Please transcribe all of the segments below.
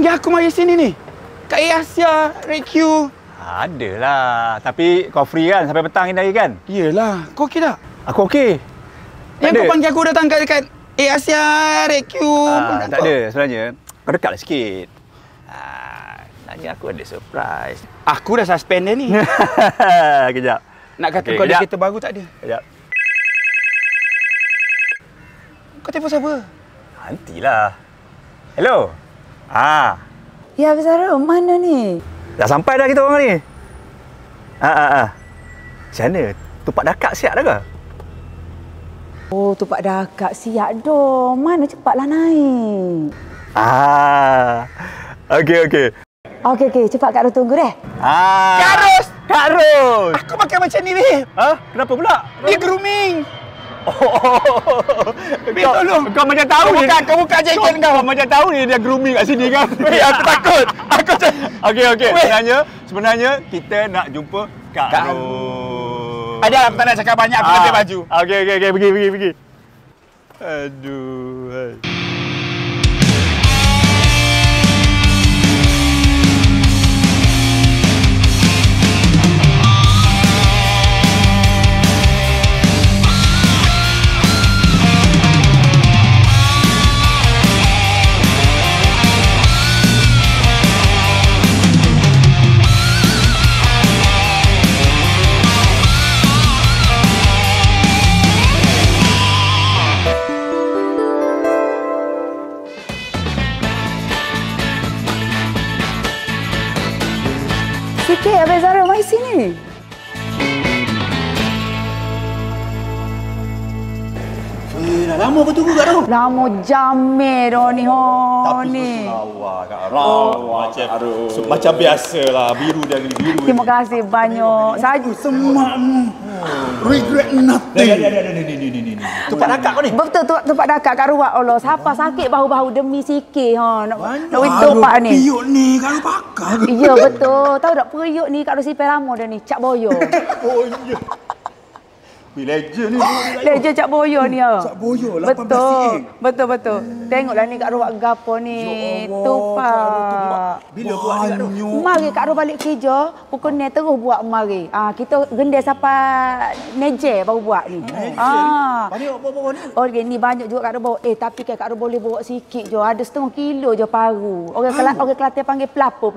panggil aku mari sini ni? Kat Asia, RedQ. Adalah. Tapi kau free kan sampai petang ni hari kan? Yelah, kau okey tak? Aku okey. Yang kau panggil aku datang dekat Asia, RedQ. Tak ada sebenarnya. Kau dekatlah sikit. Sebenarnya aku ada surprise. Aku dah suspend dia ni. Kejap. Nak kata Okey, kau ada kejap. kereta baru tak ada? Kejap. Kau telefon siapa? Nantilah. Hello. Ya, Abang Sarul, mana ni? Dah sampai dah kita orang ni. Macam mana? Tupak dakak siap dah ke? Oh, tupak dakak siap dah. Mana cepatlah naik. Okey. Okey, cepat Kak Ros tunggu deh. Kak Ros! Kak Ros! Aku pakai macam ni, Beb. Kenapa pula? Dia grooming. Beb, Kau, tolong. kau macam tahu Kau buka jaket kau. Kau macam tahu ni dia grooming kat sini kan? Aku takut. Okey. Sebenarnya kita nak jumpa Kak Ros. Ada aku tak nak cakap banyak, aku ambil baju. Okey, pergi. Aduh. Sikit, Abang Sarul, mari sini. Dah lama kau tunggu Kak Ros. Lama jamir dah ni. Ni. Lawa Kak Ros. Macam biasalah, biru dan biru. Terima kasih banyak. Saja Semakmu. Regret nothing. Ni. Tupak dakak kau ni. betul tupak dakak Kak Ruak Allah. Siapa sakit bahu-bahu demi sikit nak tupak ni. Piuk ni Kak Ros pakar ke? Ya betul. Tahu tak periuk ni Kak Ros Sipil lama dah ni. Cak Boyo. Oh iya. Legend ni. Legend Cak Boyo ni. Cak Boyo, 18 Betul. cm. Betul. Tengoklah ni Kak Ros buat gapo ni. Tupak. Bila buat ni Kak Ros? Mari Kak Ros balik kerja, pukul ni terus buat mari. Kita gendai sampai neje baru buat ni. Banyak bawa ni. Oh, ni banyak juga Kak Ros bawa. Tapi kan Kak Ros boleh bawa sikit je. Ada 1/2 kilo je paru. Orang Kelantan panggil pelapur.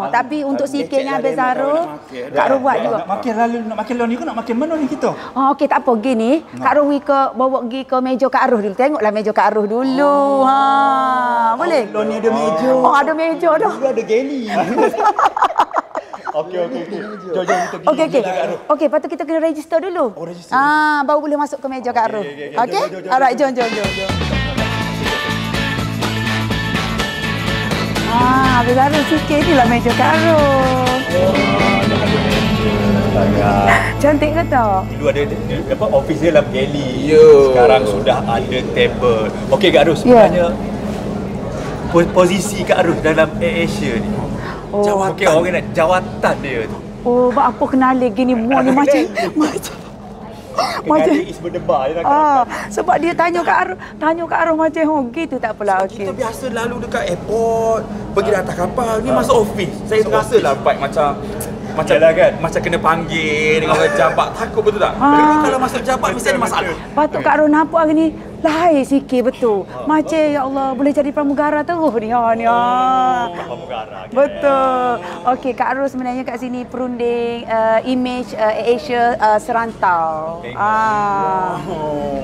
Tapi untuk sikitnya Abang Sarul, Kak Ros buat juga. Nak makan lalu ni kau nak makan mana ni kita? Okey, tak apa. Gini, Kak Ros bawa pergi ke meja Kak Ros dulu. Tengoklah meja Kak Ros dulu. Boleh? Lalu ni ada meja. Ada meja dah. Dulu ada geli. Okey. Jom kita pergi. Okey, lepas tu kita kena register dulu. Oh, register. Baru boleh masuk ke meja Kak Ros. Okey? Jom. Alright, jom. Abang Sarul sikit ni lah meja Kak Ros. Cantik ke tak? Dulu ada office dia dalam galley. Sekarang sudah ada table. Okey Kak Ros, sebenarnya posisi Kak Ros dalam AirAsia ni. Okey, orang nak jawatan dia tu. Bak apa kenali gini mu ni macam Kenali is berdebar je nak. sebab dia tanya Kak Ros macam gitu tak apalah. Okey. Kita biasa lalu dekat airport, pergi atas kapal, ni masuk office. Saya rasa lah vibe macam kena panggil dengan orang jabat. Takut betul tak? Kalau masuk jabat mesti ada masalah. Patut Kak Ros nampak hari ni lahir sikit betul. Macam ya Allah boleh jadi pramugara terus ni. Pramugara. Betul. Okey, Kak Ros sebenarnya kat sini perunding image Asia serantau.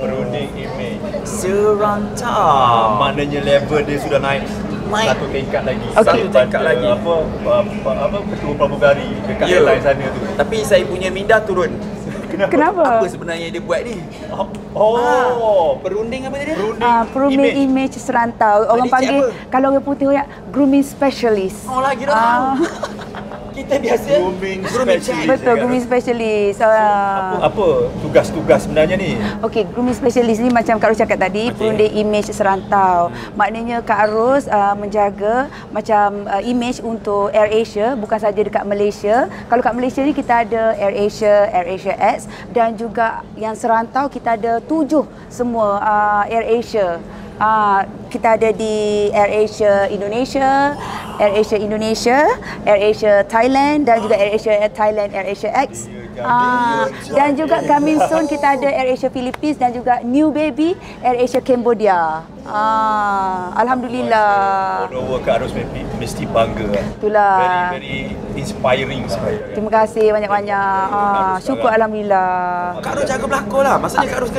Perunding image serantau. Maknanya level dia sudah naik satu tingkat lagi. Okey. Satu tingkat lagi. Apa ketua pramugari dekat airline sana tu. Tapi saya punya minda turun. Kenapa? Apa sebenarnya dia buat ni? Perunding apa tadi? Grooming image serantau. Orang Tadi panggil siapa? kalau orang putih orang grooming specialist. Oh lagi dah tahu. Kita biasa Grooming specialist. Betul, grooming specialist. Apa tugas-tugas sebenarnya ni? Okey, grooming specialist ni macam Kak Ros cakap tadi, perunding image serantau. Maknanya Kak Ros menjaga macam image untuk AirAsia, bukan saja dekat Malaysia. Kalau kat Malaysia ni kita ada AirAsia, AirAsia X dan juga yang serantau kita ada 7 semua AirAsia. Kita ada di AirAsia Indonesia, AirAsia Indonesia, AirAsia Thailand dan juga AirAsia Thailand, AirAsia X. Dan juga coming soon kita ada AirAsia Philippines dan juga new baby AirAsia Cambodia. Alhamdulillah. Follower Kak Ros mesti bangga. Itulah. Very inspiring. Terima kasih banyak-banyak. Syukur alhamdulillah. Kak Ros jaga belakang lah. Maksudnya Kak Ros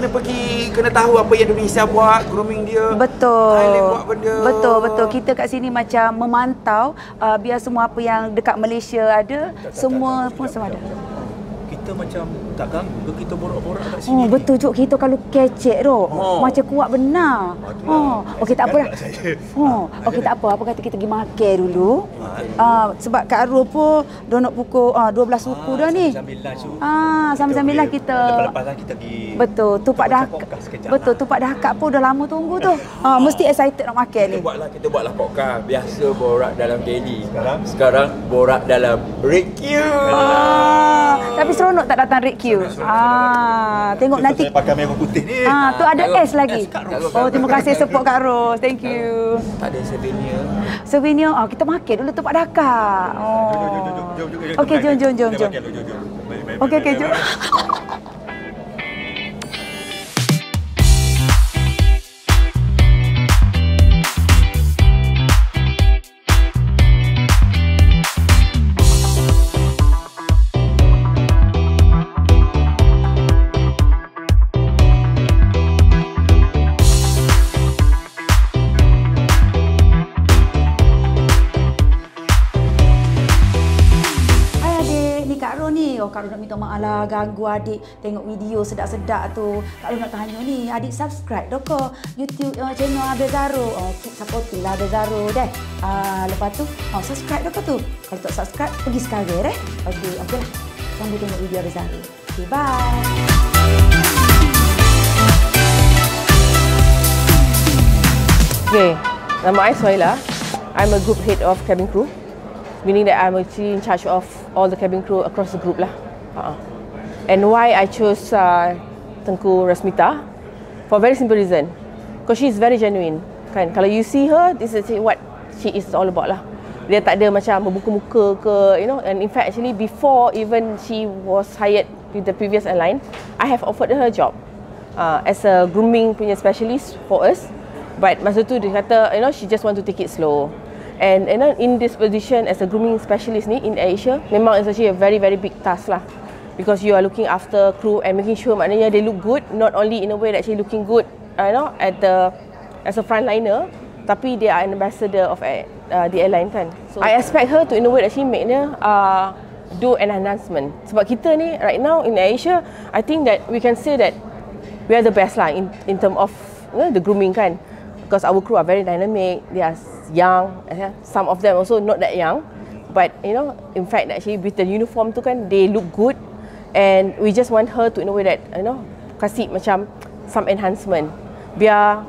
kena tahu apa yang Indonesia buat, grooming dia. Betul. Thailand buat benda. Betul. Kita kat sini macam memantau biar semua apa yang dekat Malaysia ada, semua pun sama ada. Kita macam tak ganggu ke kita borak-borak kat sini? Betul Cuk, kita kalau kecek tu macam kuat benar. Okey tak apalah. Okey tak apa, apa kata kita pergi makan dulu. Sebab Kak Arul pun dah nak pukul 12 suku dah ni. Sambil lunch tu. Sambil-sambil lah kita. Lepas kita pergi. Betul, tupak dahak pun dah lama tunggu tu. Mesti excited nak makan ni. Kita buatlah podcast. Biasa borak dalam daily. Sekarang borak dalam Red Q. Tapi seronok tak datang Red Q? Tengok nanti. Saya pakai merah putih ni. Tu ada S lagi. Terima kasih support Kak Ros. Thank you. Tak ada souvenir. Souvenir, kita makan dulu tupak dahak. Okey, jom. Okey, jom. Kak Ros nak minta maaf lah ganggu adik tengok video sedap-sedap tu. Kak Ros nak tanya ni, adik subscribe dah ke YouTube channel Abel Zaro? Keep supporting lah Abel Zaro deh. Lepas tu subscribe dah ke tu? Kalau tak subscribe pergi sekarang deh. Okey lah. Sambil tengok video Abel Zaro. Okay, bye. Okay, nama saya Suhaila. I'm a group head of cabin crew, meaning that I'm actually in charge of all the cabin crew across the group lah. And why I chose Tengku Rasmita? For a very simple reason, because she is very genuine. Kan, kalau you see her, this is what she is all about lah. Dia tak ada macam bermuka-muka ke, you know. And in fact, actually before even she was hired with the previous airline, I have offered her a job as a grooming punya specialist for us. But masa tu dia kata, you know, she just want to take it slow. And you know, in this position as a grooming specialist ni in Asia, memang it's actually a very big task lah. Because you are looking after crew and making sure maknanya they look good, not only in a way that actually looking good, you know, as a frontliner, tapi they are an ambassador of the airline kan. So I expect her to in a way that she make do an enhancement. Sebab kita ni right now in Asia, I think that we can say that we are the best lah in term of the grooming kan. Because our crew are very dynamic, they are young, some of them also not that young, but you know, in fact actually with the uniform tu kan, they look good, and we just want her to in a way that, you know, kasih macam some enhancement, biar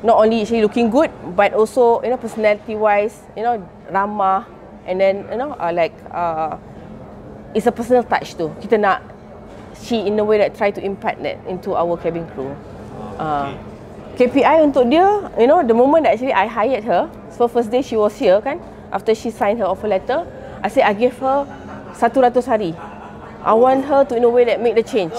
not only actually looking good, but also, you know, personality wise, you know, ramah, and then you know, it's a personal touch tu. Kita nak she in a way that try to impart that into our cabin crew. KPI untuk dia, you know, the moment that actually I hired her, so first day she was here kan, after she signed her offer letter, I said I gave her 100 hari. I want her to in a way that make the change.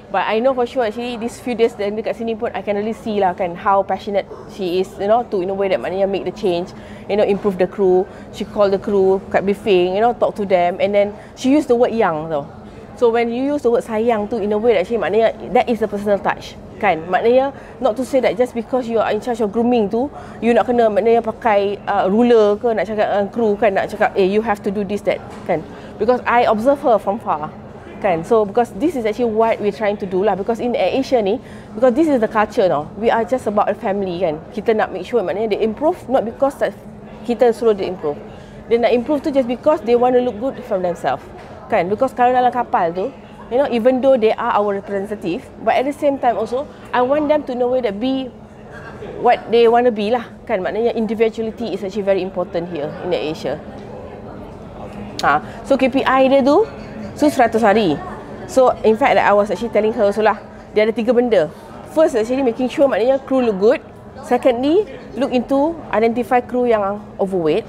But I know for sure actually these few days dan dekat sini pun I can really see lah kan how passionate she is, you know, to in a way that maknanya make the change, you know, improve the crew. She call the crew kat briefing, you know, talk to them, and then she used the word yang tau. So when you use the word sayang tu in a way that actually maknanya that is a personal touch. Kan, maknanya not to say that just because you are in charge of grooming tu, you nak kena maknanya pakai ruler ke, nak cakap crew kan, nak cakap you have to do this that kan, because I observe her from far kan. So because this is actually what we're trying to do lah, because in Asia ni, because this is the culture now, we are just about a family kan. Kita nak make sure maknanya they improve, not because that kita suruh dia improve. Dia nak improve tu just because they want to look good from themselves kan. Because kalau dalam kapal tu, you know, even though they are our representative, but at the same time also, I want them to know that be what they want to be lah kan. Maknanya individuality is actually very important here in Asia. So KPI dia tu, so 100 hari. So in fact I was actually telling her so lah, dia ada 3 benda. First actually making sure maknanya crew look good. Secondly, look into identify crew yang overweight,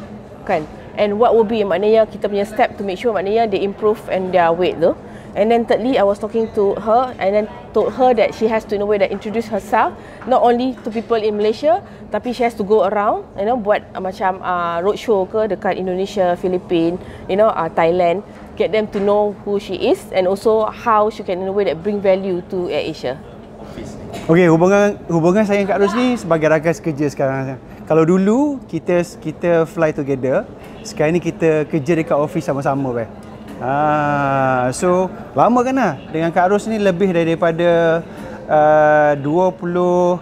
kan? And what will be maknanya kita punya step to make sure maknanya they improve and their weight tu. And then thirdly, I was talking to her and then told her that she has to in a way that introduce herself not only to people in Malaysia, tapi she has to go around, you know, buat macam roadshow ke dekat Indonesia, Philippines, you know, Thailand, get them to know who she is and also how she can in a way that bring value to AirAsia. Okey, hubungan saya dengan Kak Ros ni sebagai rakan kerja sekarang. Kalau dulu kita fly together, sekarang ni kita kerja dekat office sama-sama weh. So lama kan lah dengan Kak Ros ni, lebih daripada 22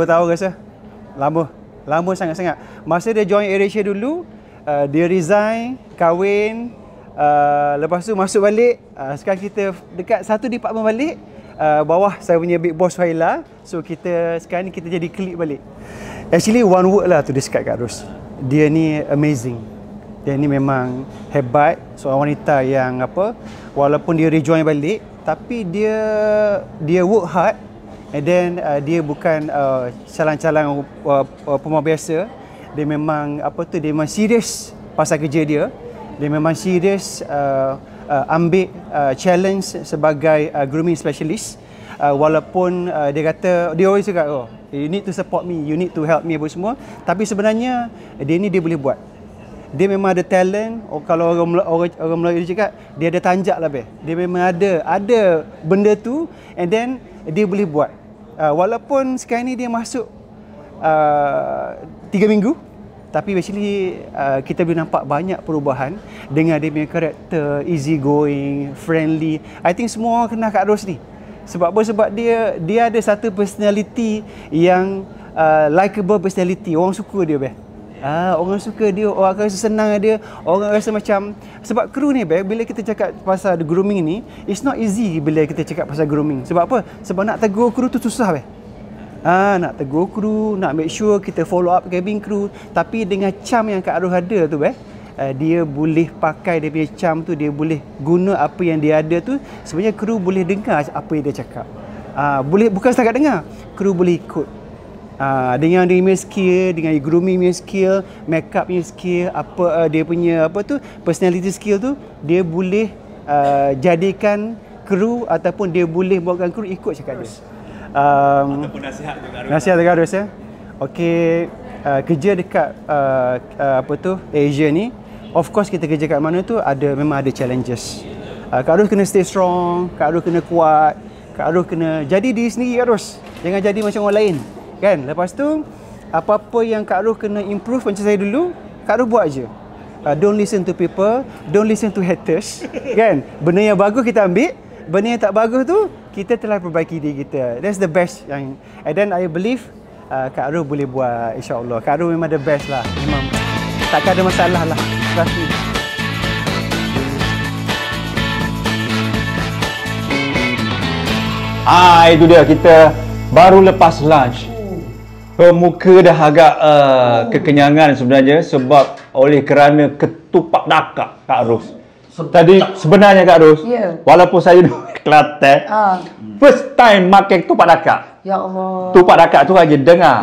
tahun rasa. Lama sangat-sangat. Masa dia join AirAsia dulu, dia resign, kahwin, lepas tu masuk balik. Sekarang kita dekat satu department balik. Bawah saya punya big boss Suhaila. So sekarang ni kita jadi klik balik. Actually one word lah to describe Kak Ros. Dia ni amazing. Dia ni memang hebat. Seorang wanita yang walaupun dia rejoin balik, tapi dia work hard. And then dia bukan calang-calang pemain biasa. Dia memang dia memang serius pasal kerja dia. Dia memang serius ambil challenge sebagai grooming specialist. Walaupun dia kata, dia always cakap, you need to support me, you need to help me apa semua. Tapi sebenarnya dia boleh buat. Dia memang ada talent. Kalau orang Melayu dia cakap, dia ada tanjak lah beh. Dia memang ada benda tu, and then dia boleh buat. Walaupun sekarang ni dia masuk 3 minggu, tapi actually kita boleh nampak banyak perubahan dengan dia punya karakter, easy going, friendly. I think semua orang kenal Kak Ros ni. Sebab apa? Sebab dia ada satu personality yang likeable personality. Orang suka dia beh. Orang suka dia, orang akan rasa senang dia, orang rasa macam, sebab kru ni bila kita cakap pasal grooming ni, it's not easy bila kita cakap pasal grooming. Sebab apa? Sebab nak tegur kru tu susah nak tegur kru, nak make sure kita follow up cabin crew. Tapi dengan charm yang Kak Ros ada tu dia boleh pakai dia punya charm tu, dia boleh guna apa yang dia ada tu. Sebenarnya kru boleh dengar apa yang dia cakap. Bukan setakat dengar, kru boleh ikut. Dengan dia punya skill, dengan grooming punya skill, makeup punya skill, dia punya personality skill tu, dia boleh jadikan kru ataupun dia boleh buatkan kru ikut cakap dia. Ataupun nasihat dekat Ros ya. Okey, kerja dekat Asia ni, of course kita kerja kat mana tu memang ada challenges. Kak Ros kena stay strong, Kak Ros kena kuat, Kak Ros kena jadi diri sendiri Kak Ros. Jangan jadi macam orang lain. Kan? Lepas tu apa-apa yang Kak Ros kena improve macam saya dulu, Kak Ros buat je. Don't listen to people, don't listen to haters. Kan? Benda yang bagus kita ambil, benda yang tak bagus tu kita telah perbaiki diri kita. That's the best and then I believe Kak Ros boleh buat, insya-Allah. Kak Ros memang the best lah. Memang takkan ada masalah lah. Trust me. Itu dia, kita baru lepas lunch. Muka dah agak kekenyangan sebenarnya sebab oleh kerana ketupat dakak Kak Ros. Tadi sebenarnya Kak Ros, walaupun saya di Kelantan, first time makan ketupat dakak. Ya Allah. Ketupat dakak tu aja dengar.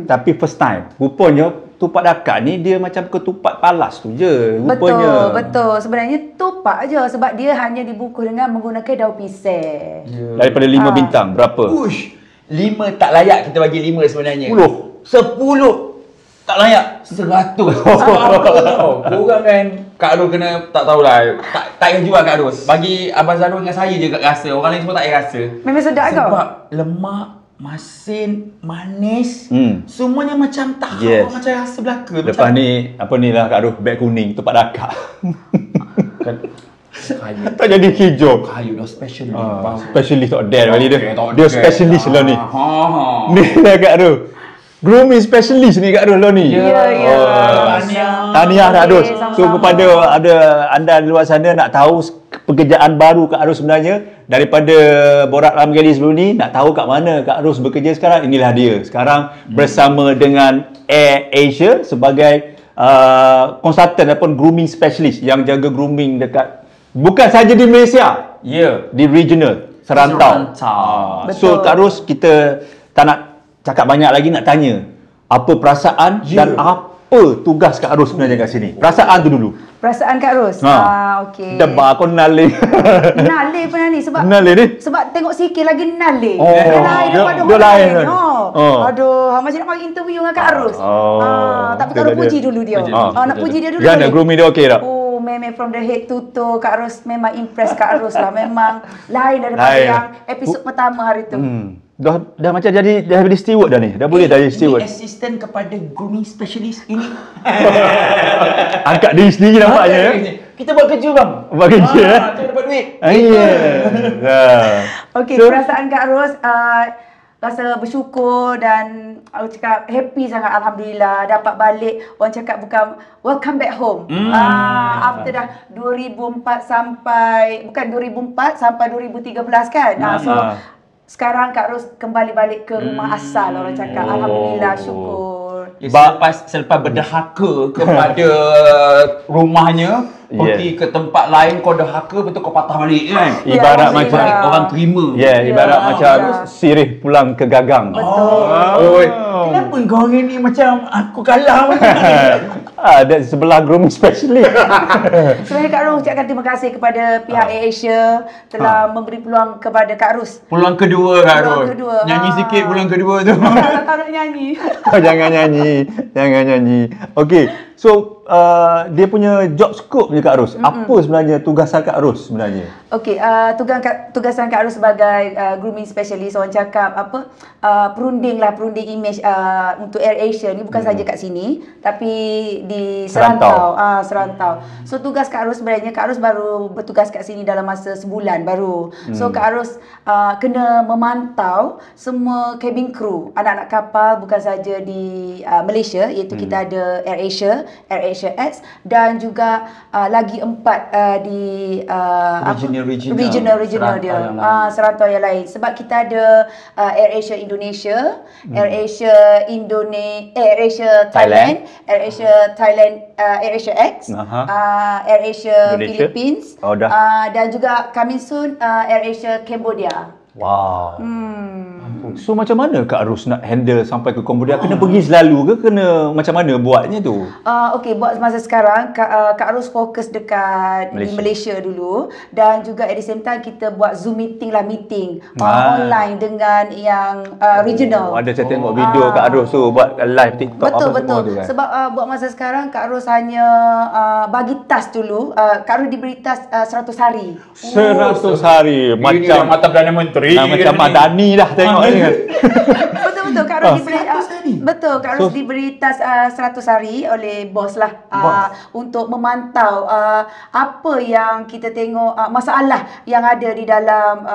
Tapi first time. Rupanya ketupat dakak ni dia macam ketupat palas tu je rupanya. Betul. Sebenarnya tupak je sebab dia hanya dibungkus dengan menggunakan daun pisang. Daripada 5 bintang berapa? 5 tak layak kita bagi 5 sebenarnya. 10 tak layak 100. Korang kan Kak Ros kena tak tahulah. Tak payah jual Kak Ros. Bagi Abang Zarul dengan saya je rasa. Orang lain semua tak payah rasa. Memang sedap kau. Sebab lemak, masin, manis, semuanya macam tak macam rasa belaka. Lepas ni lah Kak Ros, beg kuning tempat dakak. Kayu. Tak jadi hijau. Kayu dah special ni. Specialist tak ada kali dia. Dia specialist lah ni. Ni lah Kak Ros. Grooming specialist ni Kak Ros lah ni. Tahniah Kak Ros. So kepada anda di luar sana nak tahu pekerjaan baru Kak Ros sebenarnya, daripada borak dalam kali sebelum ni, nak tahu kat mana Kak Ros bekerja sekarang, inilah dia. Sekarang bersama dengan AirAsia sebagai konsultan ataupun grooming specialist yang jaga grooming dekat bukan saja di Malaysia, di regional, serantau. Betul. So Kak Ros, kita tak nak cakap banyak lagi nak tanya apa perasaan dan apa tugas Kak Ros sebenarnya kat sini. Perasaan tu dulu. Perasaan Kak Ros? Okey. Debar aku nalih. Nalih pernah ni sebab sebab tengok sikit lagi nalih. Lain daripada dia lain. Aduh, macam nak bagi interview dengan Kak Ros. Tapi Kak Ros puji dulu dia. Nak puji dia dulu. Jangan grooming dia okey tak? Memang from the head to toe Kak Ros memang impress Kak Ros lah. Memang lain daripada yang episod pertama hari tu. Dah macam jadi steward dah ni. Dah boleh jadi steward. Ini assistant kepada grooming specialist ini. Angkat diri sendiri nampaknya. Kita buat kerja bang. Buat kerja Kita dapat duit. Okey, perasaan Kak Ros rasa bersyukur dan aku cakap happy sangat, alhamdulillah dapat balik. Orang cakap bukan welcome back home. After dah 2004 sampai 2013 kan. So sekarang Kak Ros kembali balik ke rumah asal, orang cakap. Alhamdulillah, syukur. Selepas berdahaka kepada rumahnya, pergi ke tempat lain kau dahaka, betul kau patah balik kan? Ibarat macam orang terima. Ibarat macam sirih pulang ke gagang. Betul. Kenapa kau hari ni macam aku kalah macam ni? Dari sebelah grooming specialist. Sebenarnya Kak Ros ucapkan terima kasih kepada pihak AirAsia telah memberi peluang kepada Kak Ros. Peluang kedua Kak Ros. Nyanyi sikit peluang kedua tu. Tak nak nyanyi. Jangan nyanyi. Okey. So dia punya job scope ni Kak Ros. Apa sebenarnya tugasan Kak Ros sebenarnya? Okey, tugasan Kak Ros sebagai grooming specialist, orang cakap perunding image untuk AirAsia ni bukan saja kat sini tapi di serantau. So tugas Kak Ros sebenarnya, Kak Ros baru bertugas kat sini dalam masa sebulan baru. So Kak Ros kena memantau semua cabin crew, anak-anak kapal bukan saja di Malaysia, iaitu kita ada AirAsia X dan juga lagi 4 di regional dia, serantau yang lain. Sebab kita ada AirAsia Indonesia, AirAsia Thailand, AirAsia X, AirAsia Philippines, dan juga coming soon AirAsia Cambodia. Wow. So macam mana Kak Ros nak handle sampai ke Cambodia? Kena pergi selalu ke? Kena macam mana buatnya tu? Okey, buat masa sekarang Kak Ros fokus dekat di Malaysia dulu, dan juga at the same time kita buat Zoom meeting online dengan yang regional. Ada saya tengok video Kak Ros tu buat live TikTok betul. tu kan. Sebab buat masa sekarang Kak Ros hanya bagi task dulu. Kak Ros diberi task 100 hari. 100 hari macam mata Perdana Menteri. Macam Madani dah tengok ni kan. Betul Kak Ros diberi task 100 hari oleh bos lah untuk memantau apa yang kita tengok masalah yang ada di dalam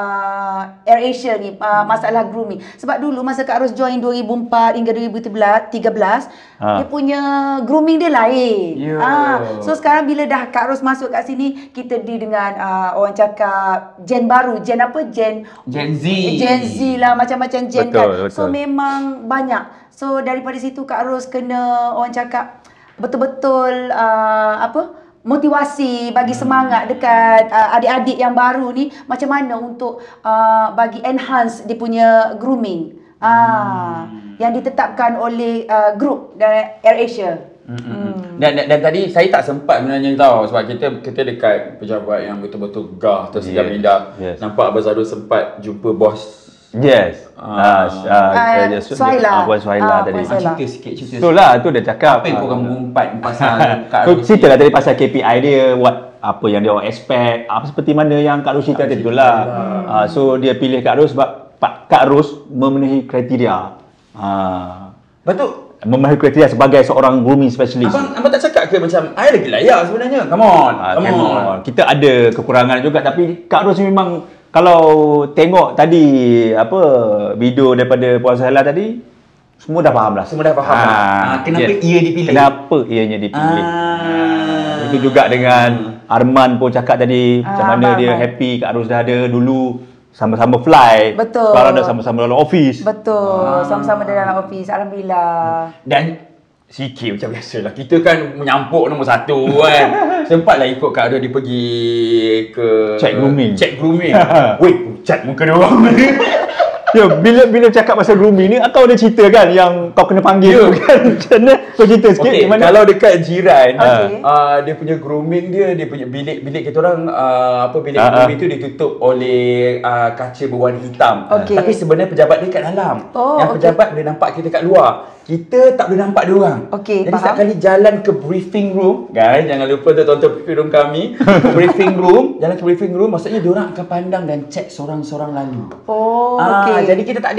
AirAsia ni, masalah grooming. Sebab dulu masa Kak Ros join 2004 hingga 2013 dia punya grooming dia lain. So sekarang bila dah Kak Ros masuk kat sini, kita dengan orang cakap gen baru, Gen Z lah, macam-macam gen kan. So memang banyak. So daripada situ Kak Ros kena orang cakap betul-betul motivasi, bagi semangat dekat adik-adik yang baru ni, macam mana untuk bagi enhance dia punya grooming yang ditetapkan oleh grup AirAsia. Dan tadi saya tak sempat sebenarnya tahu, sebab kita dekat pejabat yang betul-betul gah tersedia minda. Nampak Abang Zadul sempat jumpa bos. Suhaila. Puan Suhaila tadi. Cerita sikit. Itulah tu dia cakap. Apa yang korang mengumpat pasal Kak So Ros? ceritalah tadi pasal KPI dia, buat apa yang dia orang expect, seperti mana yang Kak Ros cerita tadi tu lah. So dia pilih Kak Ros sebab Kak Ros memenuhi kriteria. Betul. Memenuhi kriteria sebagai seorang grooming specialist. Abang tak cakap ke macam I lagi layak sebenarnya? Come on. Kita ada kekurangan juga, tapi Kak Ros memang, kalau tengok tadi video daripada Puan Suhaila tadi, semua dah faham lah. Kenapa ia dipilih? Kenapa ianya dipilih? Itu juga dengan Arman pun cakap tadi, macam mana dia happy Kak Ros dah ada dulu. Sama-sama fly. Betul. Sekarang dah sama-sama dalam office. Betul. Sama-sama dalam office. Alhamdulillah. Dan sikit macam biasalah. Kita kan menyampuk nombor 1 kan. Sempatlah ikut Kak Ros dia pergi ke Check grooming. Weh, cat muka dia orang. Ya, bila cakap pasal grooming ni, kau ada cerita kan yang kau kena panggil tu kan? Macam mana? Kau cerita sikit Okay, gimana? kalau dekat jiran, Okay. dia punya grooming dia punya bilik kita orang bilik grooming tu ditutup oleh kaca berwarna hitam. Okay. Tapi sebenarnya pejabat dia kat dalam. Oh, Yang pejabat boleh nampak kita kat luar. Kita tak boleh nampak dia orang. Okey, Jadi faham. setiap kali jalan ke briefing room, guys, jangan lupa tu tonton briefing room kami. Briefing room, jalan ke briefing room, maksudnya dia orang akan pandang dan cek seorang-seorang lalu. Oh, okey. Jadi kita tak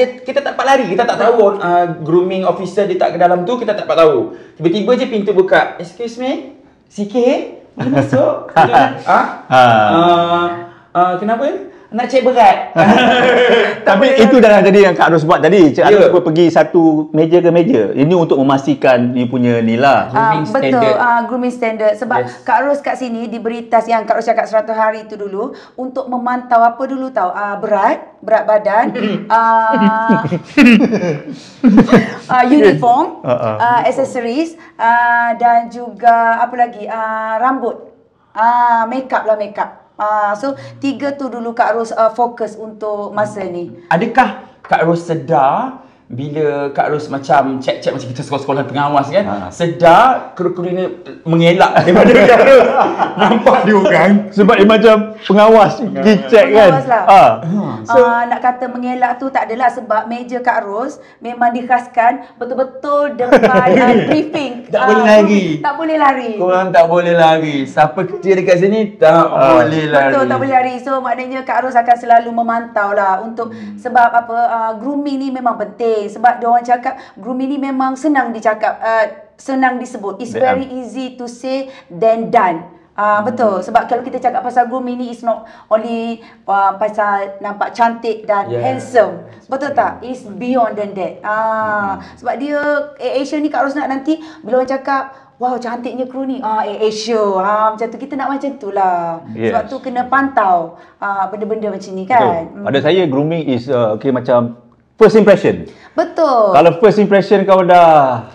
dapat lari, kita tak tahu grooming officer dia tak ke dalam tu, kita tak dapat tahu. Tiba-tiba je pintu buka. Excuse me, CK, boleh masuk? Kenapa? Nak cek berat. Tapi itu dah jadi yang Kak Ros buat tadi. Cik Ros Ya. cuba pergi satu meja ke meja. Ini untuk memastikan ni punya ni lah. Grooming betul, standard. Grooming standard. Sebab Yes. Kak Ros kat sini diberi task yang Kak Ros cakap 100 hari tu dulu untuk memantau apa dulu tahu? Berat badan, uniform, accessories, dan juga apa lagi? Rambut. Makeup lah, makeup. So 3 tu dulu Kak Ros fokus untuk masa ni. Adakah Kak Ros sedar bila Kak Ros macam cek-cek macam kita sekolah-sekolah pengawas kan, sedar kru-kru ni mengelak daripada Kak Ros. Nampak dia orang. Sebab dia macam pengawas, check kan. Pengawas lah. Nak kata mengelak tu tak adalah, sebab meja Kak Ros memang dikhaskan betul-betul depan briefing. Tak boleh lari. Tak boleh lari. Korang tak boleh lari. Siapa kerja dekat sini tak boleh lari. Betul, tak boleh lari. So maknanya Kak Ros akan selalu memantau lah untuk sebab apa, grooming ni memang penting. Sebab dia orang cakap grooming ni memang senang dicakap, senang disebut. It's very easy to say than done. Betul. Sebab kalau kita cakap pasal grooming ni, it's not only pasal nampak cantik dan handsome. Betul tak? It's beyond than that. Sebab dia Asia ni Kak Ros nak nanti bila orang cakap, wow, cantiknya kru ni. Asia. Macam tu. Kita nak macam tu lah. Yes. Sebab tu kena pantau benda-benda macam ni kan. Pada saya grooming is macam first impression. Betul. Kalau first impression kau dah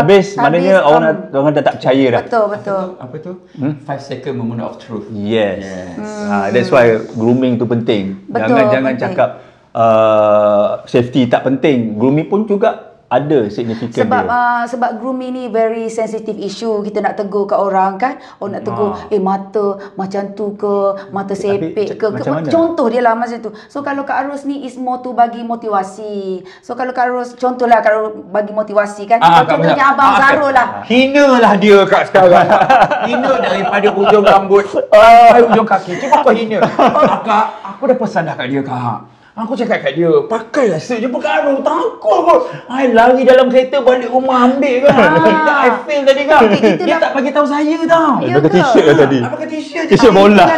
habis, maknanya orang dah tak percaya dah. Betul, betul. Apa tu? 5 second moment of truth. Yes. That's why grooming tu penting. Betul, Jangan penting. cakap safety tak penting. Grooming pun juga ada signifikan Sebab dia. sebab grooming ni very sensitive issue. Kita nak tegur kat orang kan, nak tegur mata macam tu ke, mata sepek ke, macam mana? contoh dia lah macam tu. So kalau Kak Ros ni is more tu bagi motivasi. So kalau Kak Ros, contohlah kalau bagi motivasi kan, contohnya Abang Zarul lah. Hina lah dia kat sekarang. Hina daripada ujung rambut sampai ujung kaki. Cuba kau hina. Akak, aku dah pesan dah kat dia, Kak. Aku cakap kat dia, pakailah sejuk perkara, takut kau. I lari dalam kereta balik rumah ambil kan. I fail tadi kan. Dia tak bagi tahu saya tau. Ya Pakai ke? t-shirt lah tadi. Pakai t-shirt. T-shirt bola.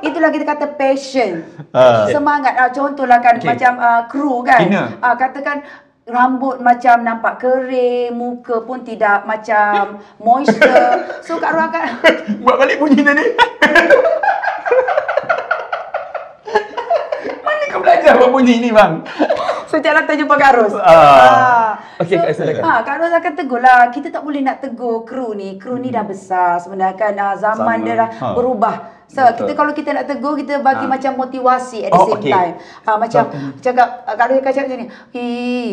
Itulah kita kata passion. Semangat. Contohlah kan macam kru kan. Katakan rambut macam nampak kering, muka pun tidak macam moisture. So Kak Ros akan Buat balik bunyi tadi. Mana kau belajar buat bunyi ni bang? sejak datang jumpa Kak Ros. Okey, silakan. Kak Ros akan tegur lah. Kita tak boleh nak tegur kru ni. Kru ni dah besar sebenarnya kan. Zaman dia dah berubah. So, kalau kita nak tegur, kita bagi macam motivasi at the same time. Macam cakap, Kak Ros akan cakap macam ni.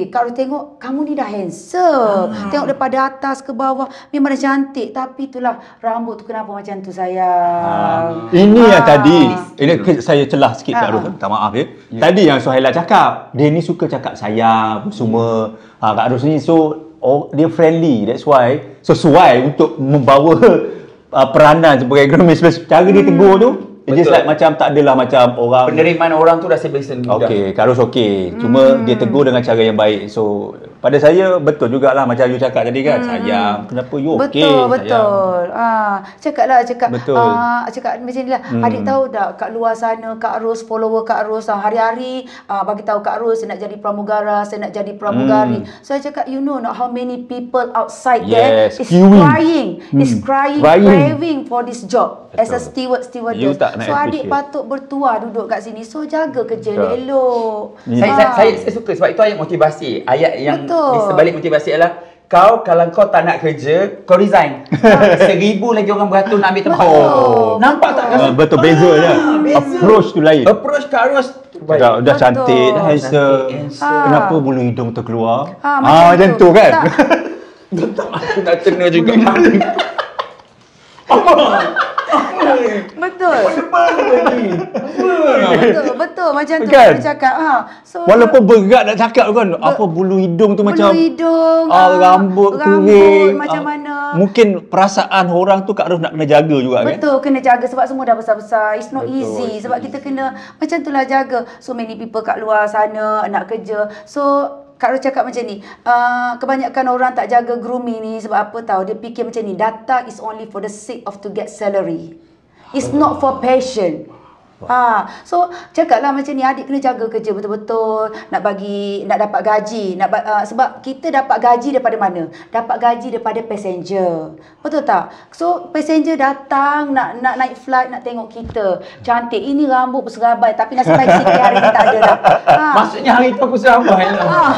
Kak Ros tengok, kamu ni dah handsome. Tengok daripada atas ke bawah, memang dah cantik. Tapi itulah, rambut tu kenapa macam tu sayang. Ini yang tadi, ini saya celah sikit Kak Ros, minta maaf ya. Tadi yang Suhaila cakap, dia ni suka cakap sayang semua. Kak Ros ni dia friendly, that's why sesuai untuk membawa peranan sebagai grooming specialist. Cara dia tegur tu, just like macam tak adalah macam orang penerimaan orang tu rasa biasa mudah. Okey, Kak Ros okey. Cuma dia tegur dengan cara yang baik. So, pada saya betul jugalah macam you cakap tadi kan. Sayang, kenapa you okey? Betul. Cakap Betul. cakap macam ni lah. Adik tahu tak kat luar sana Kak Ros, follower Kak Ros hari-hari bagi tahu Kak Ros saya nak jadi pramugara, saya nak jadi pramugari. So saya cakap, you know not how many people outside there is crying, craving for this job as a stewardess. So adik patut bertuah duduk kat sini. So jaga kerja elok. Saya suka sebab itu ayat motivasi. Ayat yang di sebalik motivasi adalah kalau kau tak nak kerja, kau resign. 1000 lagi orang beratur nak ambil tempat. Nampak tak? Betul, beza je. Approach tu lain. Approach Kak Ros Dah Betul. cantik, dah handsome. Ah. Kenapa bulu hidung terkeluar? Macam tu kan? Tak. Aku nak kena juga. Betul. Betul macam tu Kan? kita cakap. So Walaupun berat nak cakap kan, apa bulu hidung tu macam hidung, rambut kering. macam mana. Mungkin perasaan orang tu Kak Ros nak kena jaga juga kan? Betul, kena jaga sebab semua dah besar-besar. It's not easy sebab kita kena macam itulah jaga. So many people kat luar sana nak kerja. So Kak Ros cakap macam ni, kebanyakan orang tak jaga grooming ni sebab apa tahu? Dia fikir macam ni, data is only for the sake of to get salary. It's not for passion. So cakaplah macam ni, adik kena jaga kerja betul-betul, nak dapat gaji, sebab kita dapat gaji daripada mana? Dapat gaji daripada passenger. Betul tak? So passenger datang nak naik flight, nak tengok kita. Cantik, ini rambut berserabai tapi nasib baik sikit hari ni tak ada dah. Maksudnya hari tu aku serabai lah.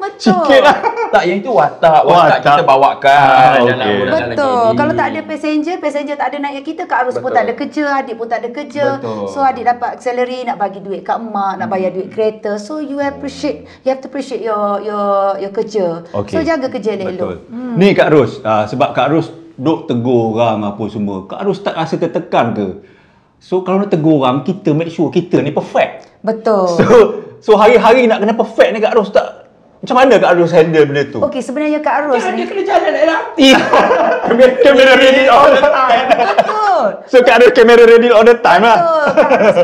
Betul. Sikit lah. Tak, yang itu watak kita bawakan. Okey. Betul. Kalau tak ada passenger tak ada naik kita, Kak Ros pun tak ada kerja, adik pun tak ada kerja. Betul. So adik dapat salary, nak bagi duit kat mak, nak bayar duit kereta. So you have to appreciate your kerja. Okey. So jaga kerja elok-elok. Ni Kak Ros, sebab Kak Ros duk tegur orang apa semua. Kak Ros tak rasa tertekan ke? So kalau nak tegur orang, kita make sure kita ni perfect. Betul. So hari-hari nak kena perfect ni Kak Ros tak. Macam mana Kak Ros handle benda tu? Okey, sebenarnya Kak Ros Dia ni kena jalan nak LRT. Kamera ready all the time. betul. So Kak Ros kamera ready all the time lah. Betul. Kak Ros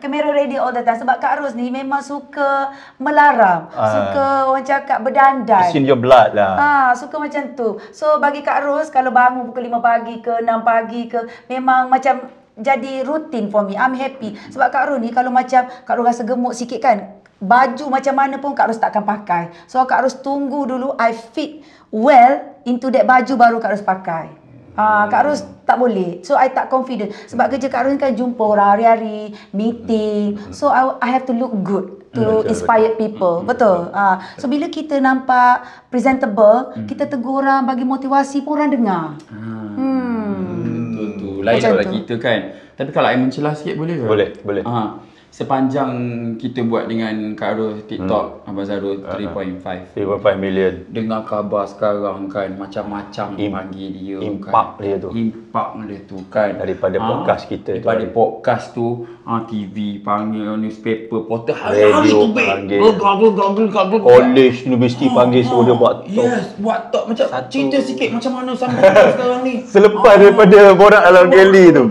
kamera ready all the time sebab Kak Ros ni memang suka melarang, suka orang cakap berdandan. It's in your blood lah. Suka macam tu. So bagi Kak Ros, kalau bangun pukul 5 pagi ke 6 pagi ke, memang macam jadi rutin for me. I'm happy. Sebab Kak Ros ni kalau macam Kak Ros rasa gemuk sikit kan, baju macam mana pun Kak Ros takkan pakai. So Kak Ros tunggu dulu I fit well into that baju baru Kak Ros pakai. Kak Ros tak boleh. So I tak confident. Sebab kerja Kak Ros kan jumpa orang hari-hari, meeting. So I have to look good to inspire people. Betul. So bila kita nampak presentable, kita tegur orang, bagi motivasi pun orang dengar. Betul. Lain daripada kita kan. Tapi kalau I mencelah sikit boleh ke? Boleh. Sepanjang kita buat dengan Kak Ros TikTok, Abang Zarul 3.5 million. Dengar khabar sekarang kan, macam-macam panggil dia. Impak kan. dia tu. Impak dia tu kan. Daripada podcast kita tu. Daripada podcast tu, TV panggil, newspaper, portal Radio panggil. College, universiti panggil, suruh dia buat talk. Yes, buat talk macam cerita sikit macam mana sampai sekarang ni. Selepas daripada borak dalam galley tu.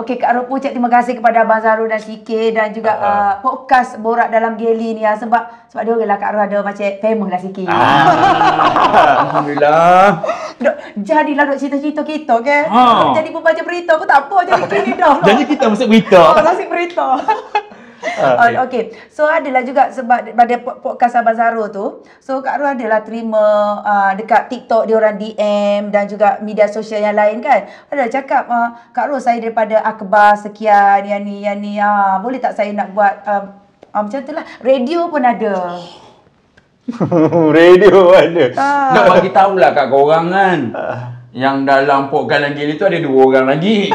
Okey, Kak Ros ucap terima kasih kepada Abang Zarul dan CK dan juga podcast Borak Dalam Galley ni sebab dia orang lah Kak Ros ada macam famous lah sikit. Alhamdulillah. Jadilah duk cerita-cerita kita kan. Jadi pembaca berita pun tak apa, jadi kini dah. Jadi kita masuk berita. Masuk berita. Okay. So adalah juga sebab pada podcast Abang Zarul tu, so Kak Ros adalah terima dekat TikTok dia orang DM dan juga media sosial yang lain kan. Ada cakap Kak Ros, saya daripada akhbar sekian yang ni boleh tak saya nak buat macam tu lah. Radio pun ada. Radio ada. Nak bagi tahulah kat korang kan. Yang dalam podcast Dalam Galley tu ada 2 orang lagi.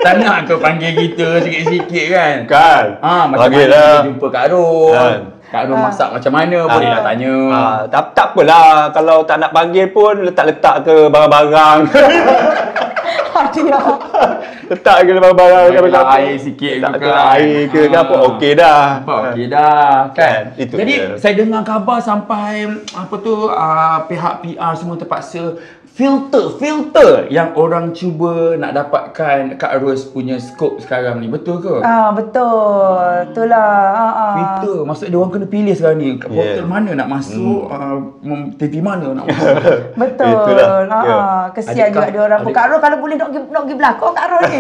Tak nak ke panggil kita sikit-sikit kan? Kan? Macam mana kita jumpa Kak Ros? Kan? Kak Ros masak macam mana? Bolehlah tanya. Tak apalah. Kalau tak nak panggil pun letak-letak ke barang-barang. Letak ke barang-barang. Letak air sikit ke air ke apa. Okey dah. Okey dah kan? Itu jadi dia. saya dengar khabar sampai pihak PR semua terpaksa filter yang orang cuba nak dapatkan Kak Ros punya skop sekarang ni. Betul ke? Betul. Itulah. Filter. Maksud dia orang kena pilih sekarang ni. Portal mana nak masuk, TV mana nak masuk. Betul. Itulah. Kesian juga dia orang. Kak Ros kalau boleh nak pergi belakang Kak Ros ni.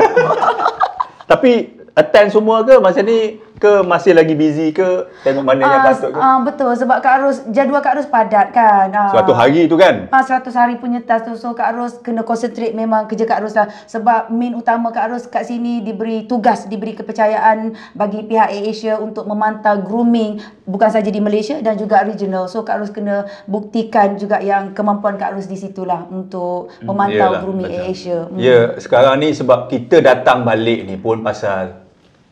Tapi attend semua ke masa ni? Ke masih lagi busy ke? Tengok mana yang patut ke? Betul. Sebab Kak Ros, jadual Kak Ros padat kan. 100 hari tu kan? 100 hari punya task tu. So Kak Ros kena concentrate memang kerja Kak Ros lah. Sebab main utama Kak Ros kat sini diberi tugas, diberi kepercayaan bagi pihak AirAsia untuk memantau grooming bukan saja di Malaysia dan juga regional. So Kak Ros kena buktikan juga yang kemampuan Kak Ros di situlah untuk memantau grooming AirAsia. Ya, sekarang ni sebab kita datang balik ni pun pasal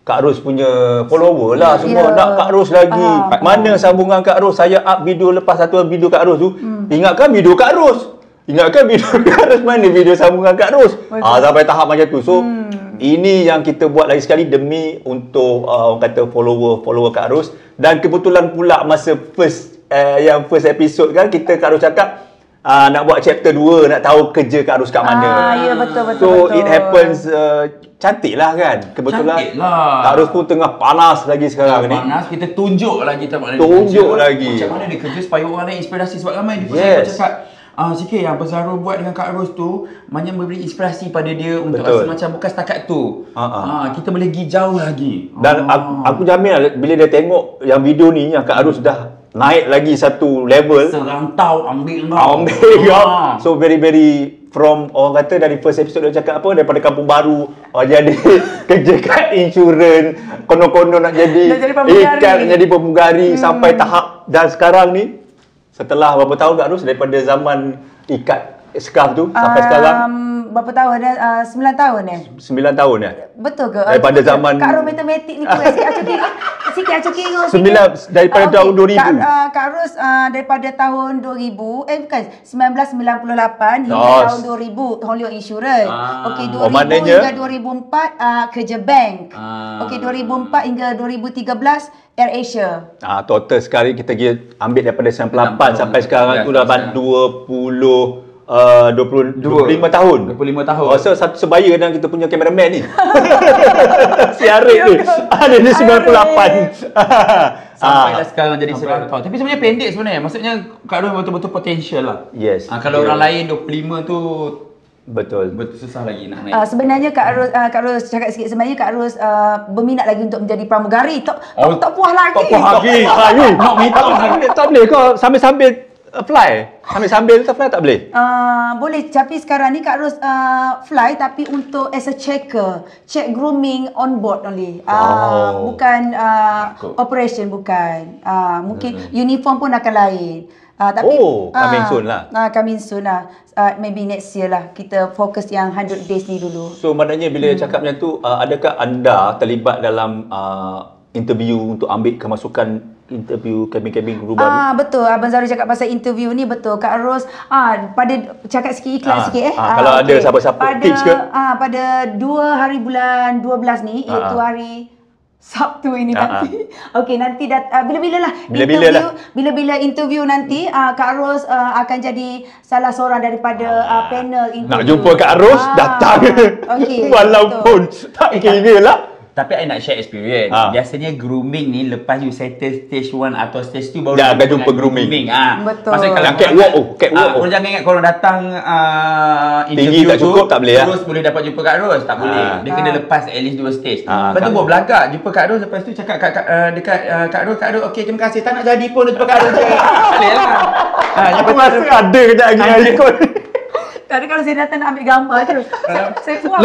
Kak Ros punya follower lah semua nak Kak Ros lagi. Mana sambungan Kak Ros? Saya up video lepas satu video Kak Ros tu. Ingatkan video Kak Ros. Mana video sambungan Kak Ros? Sampai tahap macam tu. So ini yang kita buat lagi sekali demi untuk orang kata follower Kak Ros. Dan kebetulan pula masa first episode kan kita Kak Ros cakap nak buat chapter 2, nak tahu kerja Kak Ros kat mana. Ya, betul. So it happens cantik lah kan. Kebetulan Cantik lah. Kak Ros pun tengah panas lagi sekarang ni. Panas, kita tunjuk lagi Tunjuk lagi. macam mana dia kerja supaya orang lain inspirasi. Sebab ramai dia cakap sikit yang Zahro buat dengan Kak Ros tu banyak memberi inspirasi pada dia untuk rasa macam bukan setakat tu. Kita boleh pergi jauh lagi. Dan aku jamin lah, bila dia tengok yang video ni yang Kak Ros dah naik lagi satu level, serantau ambil. So very from orang kata dari first episode dia cakap apa, daripada kampung baru jadi kerja kat insurans, konon-konon nak jadi ikan, jadi pramugari sampai tahap dan sekarang ni setelah berapa tahun Kak Ros daripada zaman ikat scarf tu sampai sekarang? Berapa tahun dah? 9 tahun 9 tahun ya? Betul ke? Daripada zaman Kak Ros matematik ni sikit aku kira. Daripada tahun 2000. Kak Ros daripada tahun 2000 bukan 1998 hingga tahun 2000 Holio Insurance. Okey, 2000 hingga 2004 kerja bank. Okey, 2004 hingga 2013 AirAsia. Total sekali kita ambil daripada 98 sampai sekarang tu dapat 25 tahun. 25 tahun. Rasa satu sebaya dengan kita punya kameraman ni. Si Arif ni. Dia ni 98. Sampailah sekarang jadi serantau. Tapi sebenarnya pendek sebenarnya. Maksudnya Kak Ros betul-betul potential lah. Yes. Kalau orang lain 25 tu betul susah lagi nak naik. Sebenarnya Kak Ros cakap sikit, sebenarnya Kak Ros berminat lagi untuk menjadi pramugari. Tak puas lagi. Tak boleh kau sambil apply. Sambil fly tak boleh? Boleh, tapi sekarang ni Kak Ros fly tapi untuk as a checker, check grooming on board only. Bukan operation, bukan. Mungkin uniform pun akan lain. Tapi coming soon lah. Coming soon lah. Maybe next year lah. Kita fokus yang 100 days ni dulu. So maknanya bila cakap macam tu, adakah anda terlibat dalam interview untuk ambil kemasukan interview cabin kru baru? Betul. Abang Zahro cakap pasal interview ni, betul. Kak Ros pada cakap sikit iklan sikit kalau ada siapa-siapa tips ke? Pada 2 hari bulan 12 ni, iaitu hari Sabtu ini nanti. Okey, nanti bila-bila interview nanti Kak Ros akan jadi salah seorang daripada panel interview. Nak jumpa Kak Ros, datang. Okay, walaupun tak kira lah. Tapi I nak share experience. Biasanya grooming ni lepas you settle stage 1 atau stage 2 baru dah akan jumpa grooming. Betul. Maksudnya kalau catwalk korang jangan ingat korang datang interview tak cukup, tak boleh terus boleh dapat jumpa Kak Ros, tak boleh. Dia kena lepas at least 2 stage. Lepas tu buat belagak jumpa Kak Ros, lepas tu cakap dekat Kak Ros, okey terima kasih, tak nak jadi pun jumpa Kak Ros je. Boleh lah. Aku rasa ada kejap lagi ikut. Tapi kalau saya datang nak ambil gambar terus, saya puas.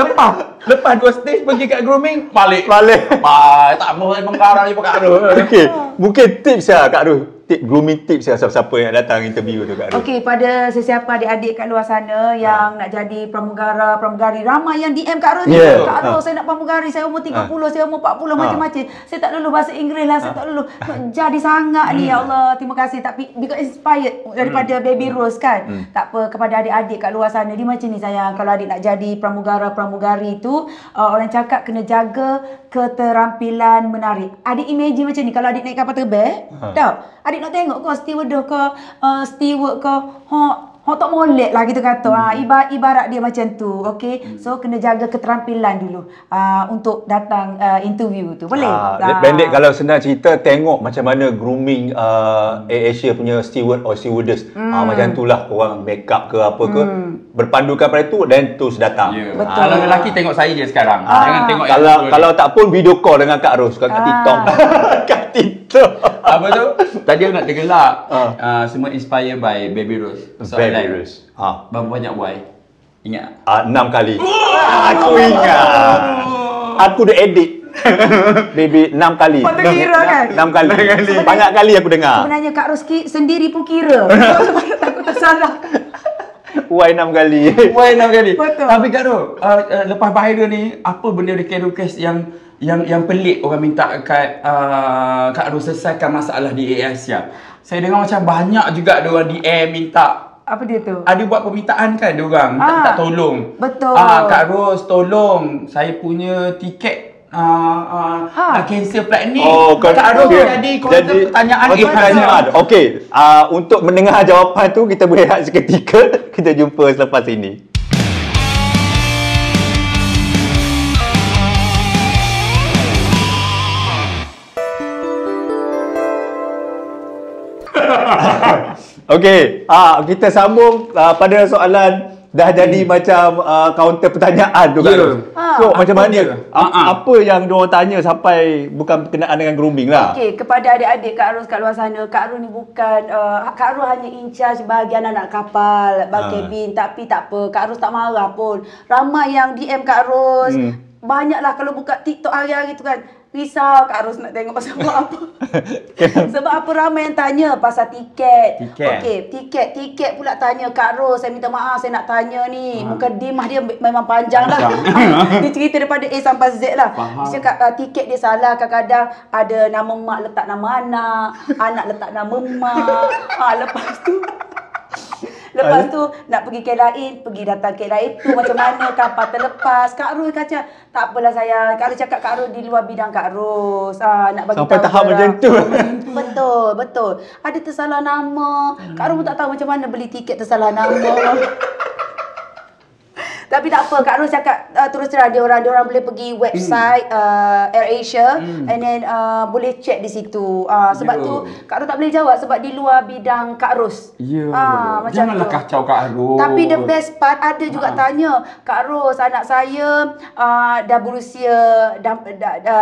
Lepas 2 stage pergi kat grooming, balik. Tak mau menggarang jumpa Kak Ros. Okey, mungkin tips lah Kak Ros. Grooming tips lah siapa-siapa yang datang interview tu Kak Ros. Okey, pada sesiapa adik-adik kat luar sana yang nak jadi pramugari, ramai yang DM Kak Ros ni. Kak Ros, saya nak pramugari, saya umur 30, saya umur 40, macam-macam. Saya tak lulus bahasa Inggeris lah, saya tak lulus. Jadi sangat ni, ya Allah, terima kasih. Tapi because inspired daripada Baby Rose kan. Tak apa, kepada adik-adik kat luar sana, dia macam ni sayang. Kalau adik nak jadi pramugari tu, orang cakap kena jaga keterampilan menari. Adik imagine macam ni, kalau adik naik kapal terbang, tahu? Adik nak tengok kau stewardess ke steward ke tak molek lah kita kata. Ibarat dia macam tu. Okey. So kena jaga keterampilan dulu untuk datang interview tu. Boleh? Pendek kalau senang cerita, tengok macam mana grooming AirAsia punya steward or stewardess. Macam tu lah, korang make up ke apa ke, berpandukan pada tu dan terus datang. Betul. Kalau lelaki tengok saya je sekarang. Jangan tengok kalau tak pun video call dengan Kak Ros kat TikTok. Kat TikTok. Apa tu? Tadi aku nak tergelak. Semua inspired by Baby Rose. Baby Rose. Berapa banyak Y? Ingat? 6 kali. Aku ingat. Aku dah edit. Baby 6 kali. Patut kira kan? 6 kali. Banyak kali aku dengar. Sebenarnya Kak Ros sendiri pun kira. Takut tersalah. Y 6 kali. Y 6 kali. Betul. Tapi Kak Ros, lepas viral ni, apa benda request yang yang pelik orang minta Kak Ros selesaikan masalah di Asia. Saya dengar macam banyak juga dia orang DM minta. Apa dia tu? Ada buat permintaan kan dia orang minta tolong. Betul. Kak Ros tolong saya punya tiket cancel flight ni. Kak Ros jadi pertanyaan pertanyaan. Okey, untuk mendengar jawapan tu kita berehat seketika. Kita jumpa selepas ini. Okey, kita sambung pada soalan dah jadi macam counter pertanyaan tu kan. So macam mana apa yang diorang tanya sampai bukan berkenaan dengan grooming lah. Okey, kepada adik-adik Kak Ros kat luar sana, Kak Ros ni bukan Kak Ros hanya in charge bahagian anak kapal, kabin, tapi tak apa, Kak Ros tak marah pun. Ramai yang DM Kak Ros. Banyaklah kalau buka TikTok hari-hari tu kan. Risau Kak Ros nak tengok pasal apa. Sebab apa ramai yang tanya pasal tiket. Okey, tiket pula tanya Kak Ros, saya minta maaf saya nak tanya ni. Mukadimah dia memang panjang lah. Dia cerita daripada A sampai Z lah. Dia cakap tiket dia salah, kadang-kadang ada nama mak letak nama anak letak nama mak. Lepas tu nak pergi ke lain, pergi datang ke lain tu macam mana, kapal terlepas. Kak Ros kata, tak apalah sayang. Kak Ros cakap Kak Ros di luar bidang Kak Ros. Nak bagi sampai tahu tahap macam tu. Betul. Ada tersalah nama. Kak Ros pun tak tahu macam mana beli tiket tersalah nama. Tapi tak apa, Kak Ros cakap terus terang dia orang boleh pergi website AirAsia and then boleh check di situ. Sebab tu Kak Ros tak boleh jawab sebab di luar bidang Kak Ros. Macam janganlah kacau Kak Ros. Tapi the best part ada juga tanya, Kak Ros, anak saya dah berusia dah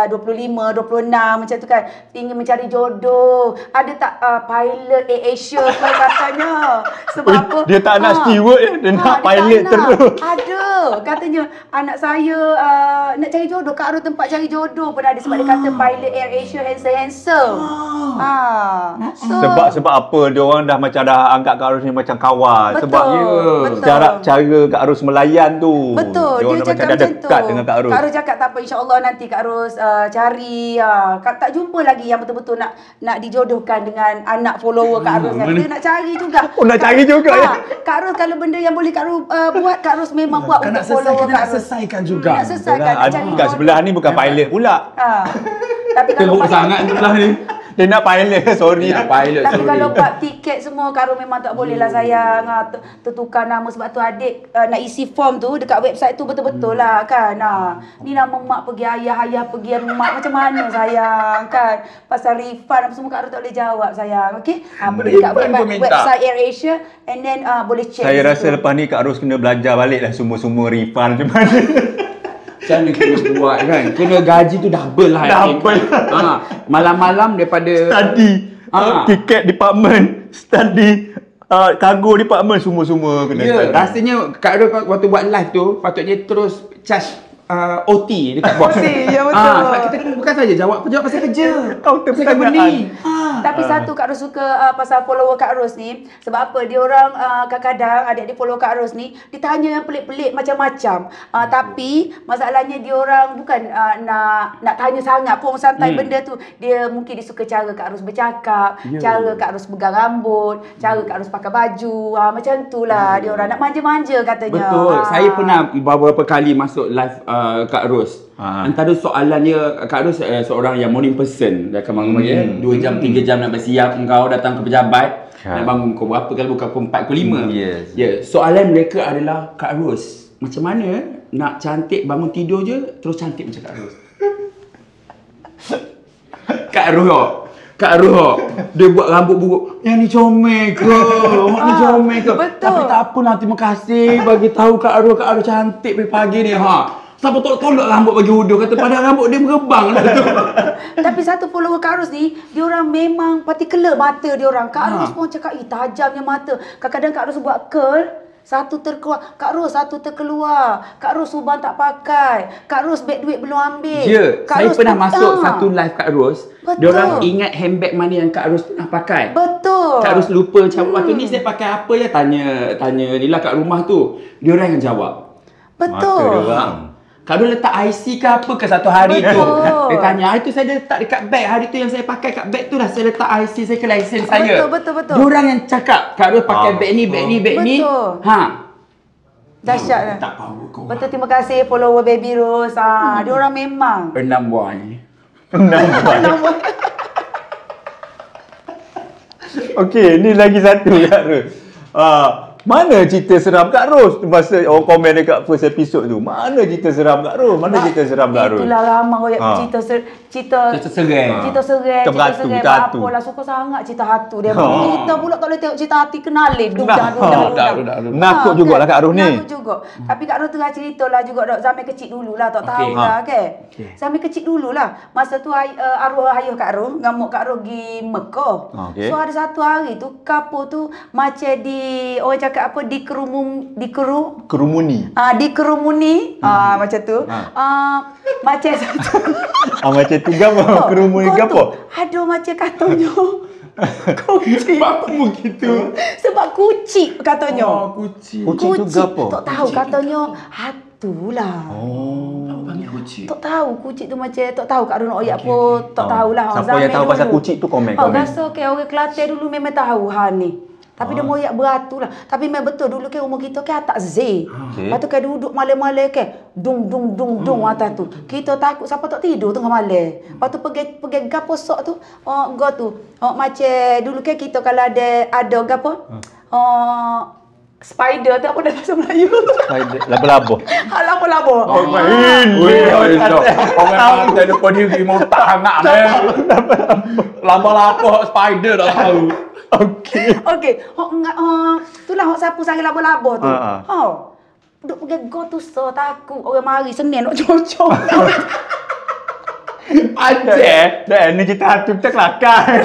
25, 26 macam tu kan. Ingin mencari jodoh. Ada tak pilot AirAsia ke katanya? Sebab apa? Dia tak nak steward, dia nak pilot terus. Ada. Katanya anak saya nak cari jodoh. Kak Ros tempat cari jodoh pun ada sebab dia kata pilot AirAsia handsome. Sebab apa dia orang dah macam dah anggap Kak Ros ni macam kawan. Betul, sebab cara Kak Ros melayan tu. Betul, dia cakap macam tu. dekat dengan Kak Ros. Kak Ros cakap tak apa, insya-Allah nanti Kak Ros cari tak jumpa lagi yang betul-betul nak dijodohkan dengan anak follower Kak Ros. Dia nak cari juga. Nak cari juga ya. Kak Ros kalau benda yang boleh Kak Ros buat, Kak Ros memang buat untuk follower Kak Ros. Selesaikan juga. Nak selesaikan, nak cari kat sebelah ni bukan pilot pula. Tapi kalau teruk sangat sebelah ni. Dia nak pilot, sorry. Tapi kalau buat tiket semua, Kak Ros memang tak boleh lah sayang. Tertukar nama sebab tu adik nak isi form tu dekat website tu betul-betul lah kan. Ni nama mak pergi ayah pergi mak, macam mana sayang kan. Pasal refund apa semua Kak Ros tak boleh jawab sayang. Okey? Boleh dekat website AirAsia and then boleh check. Saya rasa lepas ni Kak Ros kena belajar balik lah semua refund macam mana. Macam mana kena buat kan? Kena gaji tu double lah. Double. Malam-malam daripada study tiket department, study cargo department, semua kena. Rasanya Kak Ros waktu buat live tu patutnya terus charge OT dekat bos. OT, ya betul. Sebab kita bukan saja jawab pasal kerja. Pasal company. Tapi satu Kak Ros suka pasal follower Kak Ros ni. Sebab apa? Dia orang kadang-kadang adik-adik follow Kak Ros ni, ditanya yang pelik-pelik macam-macam. Tapi masalahnya dia orang bukan nak tanya sangat pun santai benda tu. Dia mungkin dia suka cara Kak Ros bercakap, cara Kak Ros pegang rambut, cara Kak Ros pakai baju. Macam tu lah dia orang nak manja-manja katanya. Betul. Saya pernah beberapa kali masuk live Kak Ros. Antara soalannya, Kak Ros seorang yang morning person. Dia akan bangun 2 jam 3 jam nak bersiap, engkau datang ke pejabat. Nak bangun pukul berapa, kalau bukan pukul 4, pukul 5. Soalan mereka adalah, Kak Ros, macam mana nak cantik bangun tidur je terus cantik macam Kak Ros? Kak Ros dia buat rambut buruk. Yang ni comel ke? Ni comel ke? Betul. Tapi tak apa lah, terima kasih bagi tahu Kak Ros cantik pagi ni. Siapa tolak rambut bagi hudur, kata padahal rambut dia berebang lah tu. Tapi satu follower Kak Ros ni, dia orang memang particular mata dia orang. Kak Ros pun cakap, tajamnya mata. Kadang-kadang Kak Ros buat curl, satu terkeluar. Kak Ros satu terkeluar. Kak Ros suban tak pakai. Kak Ros beg duit belum ambil. Kak saya Ros pernah masuk satu live Kak Ros. Betul. Dia orang ingat handbag mana yang Kak Ros pernah pakai. Betul. Kak Ros lupa macam waktu ni saya pakai apa ya, tanya ni lah kat rumah tu. Dia orang yang jawab. Betul. Kak Ros letak IC ke apa ke satu hari tu. Betul. Dia tanya, itu saya letak dekat beg. Hari tu yang saya pakai kat beg tu lah saya letak IC saya ke lesen saya. Betul. Diorang yang cakap, Kak Ros pakai beg ni, beg ni. Betul. Dahsyat. Tak power kau. Betul, terima kasih follower Baby Rose. Dia orang memang. 6 buah ni. Okey, ni lagi satu Kak Ros. Mana cerita seram Kak Ros masa orang komen dekat first episode tu? Mana cerita seram Kak Ros? Mana cerita seram Kak Ros? Itulah ramai cerita Cerita seram. Cerita seram, Cerita berhantu, seram. cerita hantu. Apalah suka sangat cerita hantu dia. Kita pula tak boleh tengok cerita hati kenalin. Dah. Nakut jugalah Kak Ros ni. Nakut juga. Tapi Kak Ros tengah cerita lah juga dok zaman kecil dululah, tak tahu lah kan. Zaman kecil dululah. Masa tu arwah ayah Kak Ros ngamuk Kak Ros pergi Mekah. Okey. So ada satu hari tu kapur tu macam orang cakap apa Kerumuni. Dikerumuni macam tu. Macam satu. Macam tu gapo? Kerumuni gapo? Aduh macam katanya. Kucing. Apa begitu? Sebab kucing katanya. Kucing. Kucing tu gapo? Tak tahu katanya hantu lah. Apa panggil kucing? Tak tahu kucing tu macam tak tahu Kak Ron oyak apa tak tahulah. Siapa yang tahu pasal kucing tu komen. Rasa ke orang Kelantan dulu memang tahu ni. Tapi dia moyak beratur lah. Tapi memang betul dulu ke rumah kita ke atas Z. Lepas tu ke duduk malam-malam ke dung atas tu. Kita takut siapa tak tidur tengah malam. Lepas tu pergi gapo sok tu. Go tu. Macam dulu ke kita kalau ada gapo. Spider tu apa dah bahasa Melayu? Spider laba-laba. Laba-laba. Orang tak ada diri mau tak hangat laba-laba spider tak tahu. Okey. Itulah hok sapu sari laba-laba tu. Duk pergi go tu so takut orang mari Senin nak cocok. Dah ni cerita hantu kita kelakar.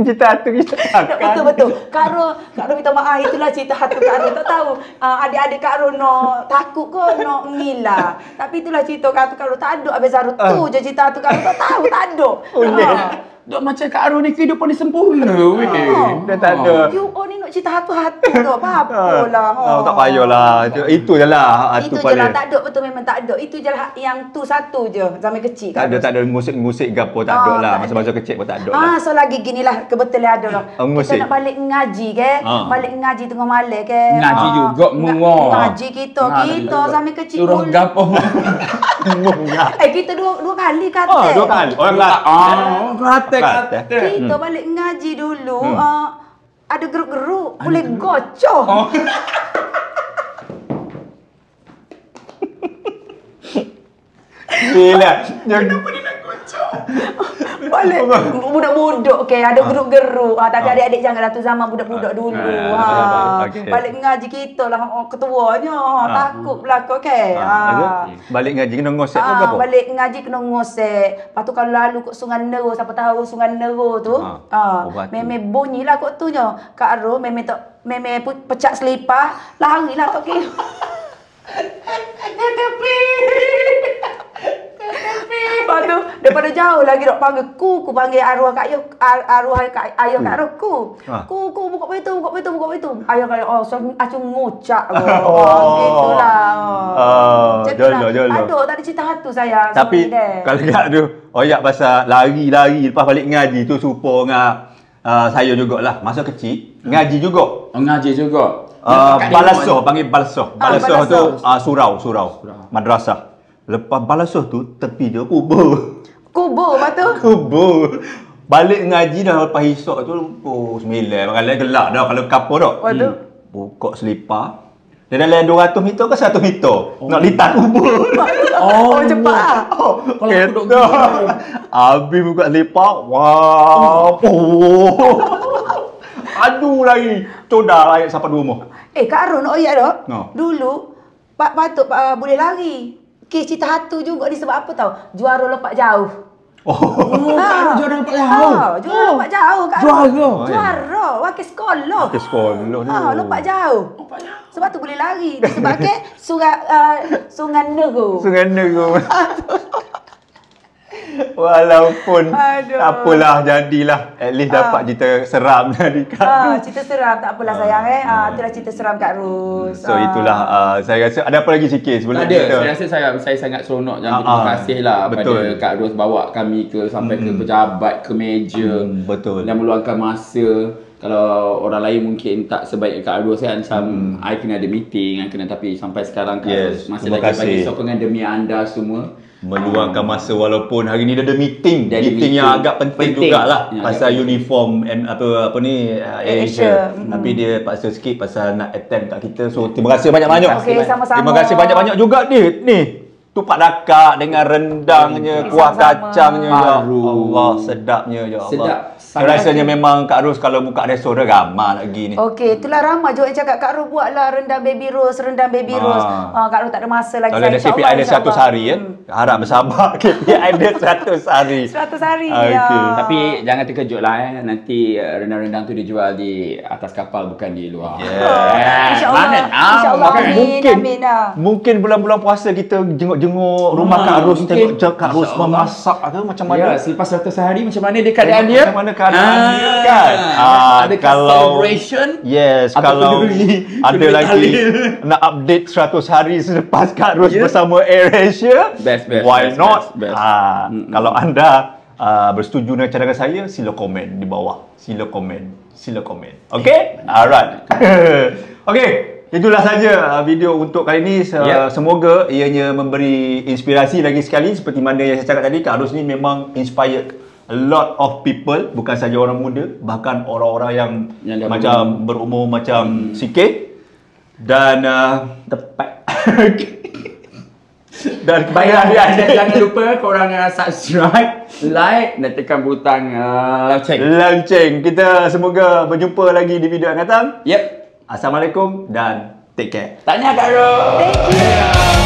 Cerita hantu kita kelakar. Betul. Kak Ron minta maaf, itulah cerita hantu Kak Ron. Tak tahu adik-adik Kak Ron no takut ke no ngila. Tapi itulah cerita Kak Ron. Tak ada habis Zarut tu je cerita hantu Kak Ron. Tak tahu, tak ada. Dok macam Kak Ron ni kehidupan ni sempurna weh. Dah tak ada. You ni nak cerita hantu-hantu tu. Apa-apalah. Tak payahlah. Itu je lah hantu itu je lah. paling. Tak ada, betul memang tak ada. Itu je lah yang tu satu je zaman kecil. Tak ada ngusik-ngusik gapo tak ada lah. Masa-masa kecil pun tak ada lah. So lagi gini lah kebetulan ada lah. Ngusik. Kita nak balik ngaji ke? Balik ngaji tengah malam ke? Ngaji juga mengor. Ngaji kita zaman kecil suruh gapo. Kita dua kali kata. 2 kali. Orang Kata. Kita balik ngaji dulu. Ada geruk-geruk boleh gocok. Gila. Kenapa dia nak gocok? Balik budak-budak ada geruk-geruk. Tapi adik-adik janganlah tu zaman budak-budak dulu. okey. Balik ngaji kita lah ketuanya. Takut belaka ke. Balik ngaji kena ngosek ke apa? Balik ngaji kena ngosek. Lepas tu kalau lalu kat Sungai Nero, siapa tahu Sungai Nero tu. Memang bunyilah kot tu je. Kak Ro memang pecah selipar, larilah tak kira. Tepi. Lepas tu daripada jauh lagi dok panggil ku panggil arwah Kak ayah Kak Ro ku buka pintu. Ayah kata acu ngucak gitulah. Jolo. Tak ada cerita hantu saya. Tapi kalau Kak tu oyak pasal lari lepas balik ngaji tu serupa dengan saya jugalah masa kecil ngaji juga. Ngaji juga. Balasah panggil balasah. Balasah tu surau madrasah. Lepas balasah tu tepi dia kubur. Kubur. Balik ngaji dah lepas hisap tu pukul 9. Kalau gelap dah kalau kapur dah. Buka selipar. Dia dalam 200 meter ke 1 meter. Nak litat kubur. Cepat. Kalau aku duk habis buka selipar. Wow. Aduh lagi. Coda ayat sampai 2 rumah. Kak Ron oyak dah. No. Dulu patut boleh lari. Kes cerita hantu juga ni sebab apa tahu? Juara lompat jauh. Kak Ron juara lompat jauh. Juara lompat jauh Kak Ron. Juara. Wakil sekolah. Lompat jauh. Sebab tu boleh lari. Sebab ke Sungai Nero. Walaupun Aduh. tak apalah, jadilah. At least dapat cerita seram dari Kak. Cerita seram tak apalah sayang itulah cerita seram Kak Ros. So itulah saya rasa ada apa lagi sikit sebelum Tak ada. kita. Saya rasa saya sangat seronok dan terima kasih lah pada Kak Ros bawa kami sampai ke pejabat, ke meja. Betul. Dan meluangkan masa. Kalau orang lain mungkin tak sebaik Kak Ros kan, macam I kena ada meeting, tapi sampai sekarang Kak Ros masih terima lagi bagi kasih. sokongan demi anda semua. Meluangkan masa walaupun hari ni dia ada meeting. Dia ada Meeting yang agak penting jugalah Ya, pasal agak uniform apa ni Asia. Tapi dia paksa sikit pasal nak attend kat kita. So terima kasih banyak-banyak. Okey, sama-sama. Terima kasih banyak-banyak juga ni. Tupat dakak dengan rendangnya, kuah sama-sama. kacangnya. Ya Allah, sedapnya ya Allah. Sedap. Saya rasanya memang Kak Ros kalau buka restoran ramai nak pergi ni. Okey, itulah ramai juga yang cakap Kak Ros buatlah rendang baby rose, rendang baby rose. Kak Ros tak ada masa lagi. Kalau ada KPI ada 100 hari ya. Harap bersabar. KPI ada 100 hari. 100 hari Okey. ya. Tapi jangan terkejutlah nanti rendang-rendang tu dijual di atas kapal bukan di luar. InsyaAllah. InsyaAllah. Amin. Mungkin bulan-bulan puasa kita jenguk-jenguk rumah Kak Ros, tengok Kak Ros memasak ke macam mana. Ya, selepas 100 hari macam mana dia keadaan dia? Macam mana keadaan dia kan? Adakah Kalau celebration? Yes, Atau kalau peduli ada lagi tahlil? nak update 100 hari selepas Kak Ros bersama AirAsia, Best, why best, not? best. Kalau anda bersetuju dengan cadangan saya, sila komen di bawah. Sila komen. Okay? Alright. Okay. Itulah saja video untuk kali ini. Semoga ianya memberi inspirasi lagi sekali. Seperti mana yang saya cakap tadi, Kak Ros ni memang inspired a lot of people. Bukan saja orang muda, bahkan orang-orang yang macam berumur macam sikit. Dan Tepat. dan Baiklah anda jangan lupa korang subscribe, like dan tekan butang lonceng. Kita semoga berjumpa lagi di video yang akan datang. Yep. Assalamualaikum dan take care. Tanya Kak Ros. Thank you.